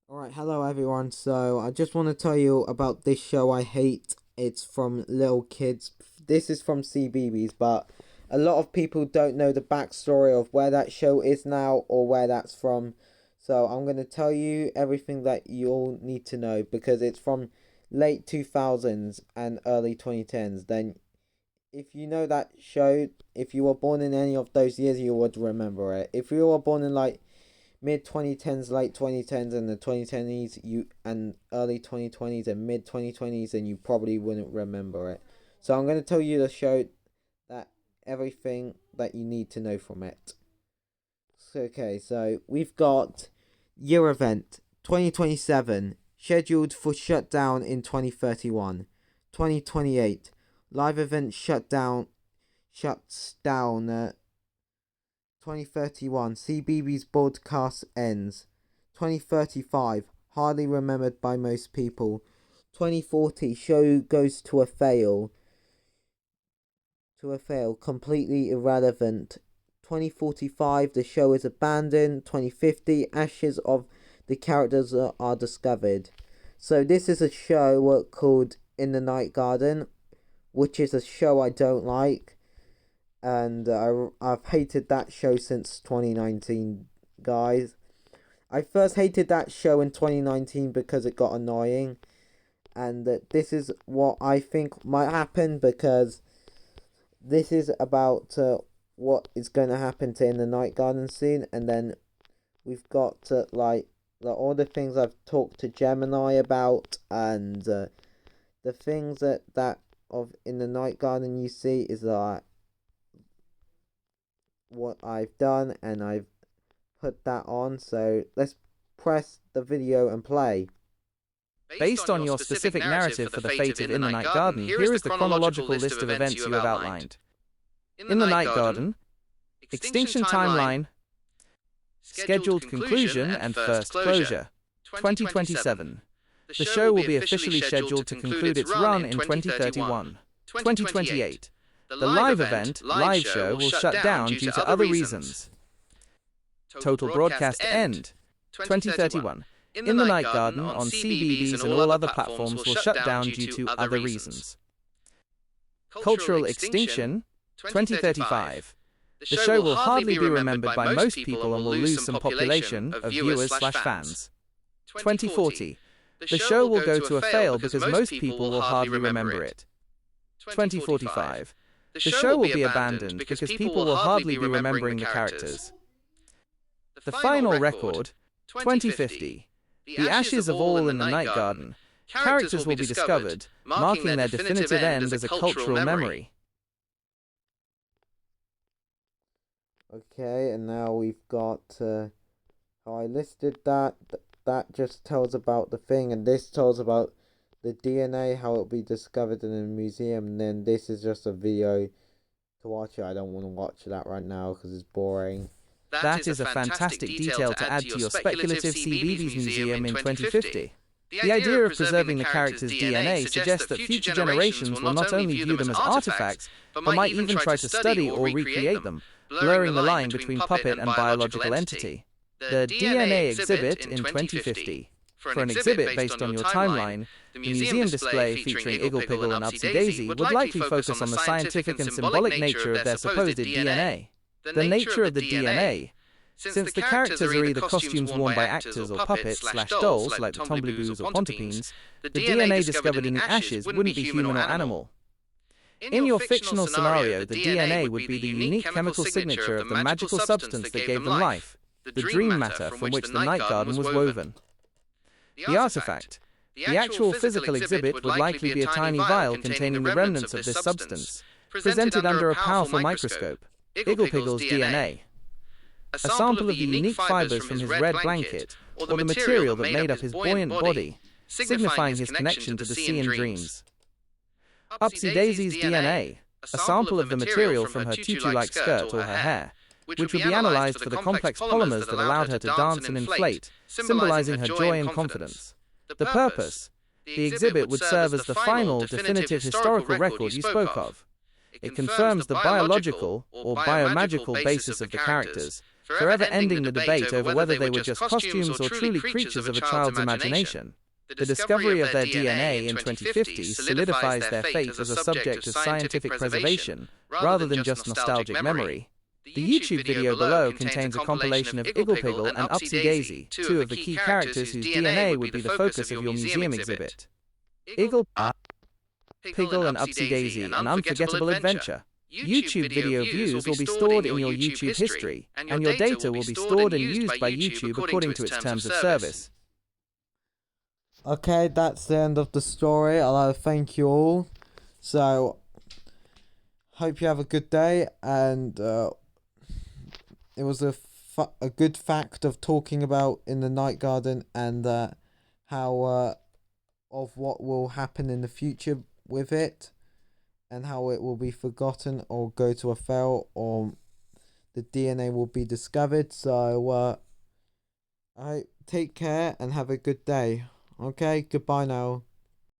Alright, hello everyone. So, I just want to tell you about this show I hate. It's from little kids. This is from CBeebies, but a lot of people don't know the backstory of where that show is now or where that's from. So, I'm going to tell you everything that you all need to know because it's from late 2000s and early 2010s. Then, if you know that show, if you were born in any of those years, you would remember it. If you were born in like mid 2010s, late 2010s, and the 2010s, you and early 2020s and mid 2020s, and you probably wouldn't remember it. So I'm going to tell you the show that everything that you need to know from it. Okay, so we've got year event 2027 scheduled for shutdown in 2031. 2028 live event shuts down 2031 CBeebies broadcast ends. 2035 hardly remembered by most people. 2040 show goes to a fail. Completely irrelevant. 2045 the show is abandoned. 2050 ashes of the characters are discovered. So this is a show called In the Night Garden, which is a show I don't like, and I've hated that show since 2019, guys. I first hated that show in 2019 because it got annoying, and that this is what I think might happen, because this is about what is going to happen to In the Night Garden scene, and then we've got all the things I've talked to Gemini about, and the things that of In the Night Garden you see is like what I've done, and I've put that on. So let's press the video and play. Based on your specific narrative for the fate of In the Night Garden, here is the chronological list of events you have outlined. In the Night Garden, extinction timeline, scheduled conclusion and first closure, 2027. The show will be officially scheduled to conclude its run in 2031. 2028. The live event, live show, will shut down due to other reasons. Total broadcast end, 2031. In the Night Garden on CBeebies and all other platforms will shut down due to other reasons. Cultural extinction, 2035. The show will hardly be remembered by most people and will lose some population of viewers/fans. 2040. The show will go to a fail because most people will hardly remember it. 2045. The show will be abandoned because people will hardly be remembering the characters. The final record, 2050. The ashes of all in the Night Garden. Characters will be discovered, marking their definitive end as a cultural memory. Okay, and now we've got how I listed that. That just tells about the thing, and this tells about the DNA, how it'll be discovered in a museum, and then this is just a video to watch it. I don't want to watch that right now because it's boring. That is a fantastic detail to add to your speculative CBeebies museum in 2050. The idea of preserving the character's DNA suggests that future generations will not only view them as artifacts, but might even try to study or recreate them, blurring the line between puppet and biological entity. The DNA exhibit in 2050. For an exhibit based on your timeline, the museum display featuring Iggle and Upsy Daisy would likely focus on the scientific and symbolic nature of their supposed DNA. The nature of the DNA. Since the characters are either costumes worn by actors or puppets/dolls like the Tombliboos or Pontopines, the DNA discovered in the ashes wouldn't be human or animal. In your fictional scenario, the DNA would be the unique chemical signature of the magical substance that gave them life, the dream matter from which the Night Garden was woven. The artifact. The actual physical exhibit would likely be a tiny vial containing the remnants of this substance, presented under a powerful microscope. Igglepigle's DNA. A sample of the unique fibers from his red blanket, or the material that made up his buoyant body, signifying his connection to the sea and dreams. Upsy Daisy's DNA. A sample of the material from her tutu-like skirt or her hair, which would be analyzed for the complex polymers that allowed her to dance and inflate, symbolizing her joy and confidence. The purpose. The exhibit would serve as the final, definitive historical record you spoke of. It confirms the biological or biomagical basis of the characters, forever ending the debate over whether they were just costumes or truly creatures of a child's imagination. The discovery of their DNA in 2050 solidifies their fate as a subject of scientific preservation, rather than just nostalgic memory. The YouTube video below contains a compilation of Igglepiggle and Upsy-Daisy, two of the key characters whose DNA would be the focus of your museum exhibit. Igglepiggle and Upsy-Daisy, an unforgettable adventure. YouTube video views will be stored in your YouTube history, and your data will be stored and used by YouTube according to its terms of service. Okay, that's the end of the story. I'd like to thank you all. So, hope you have a good day, and it was a good fact of talking about in the night garden, and how of what will happen in the future with it, and how it will be forgotten or go to a fail, or the DNA will be discovered. So take care and have a good day. Okay, goodbye now.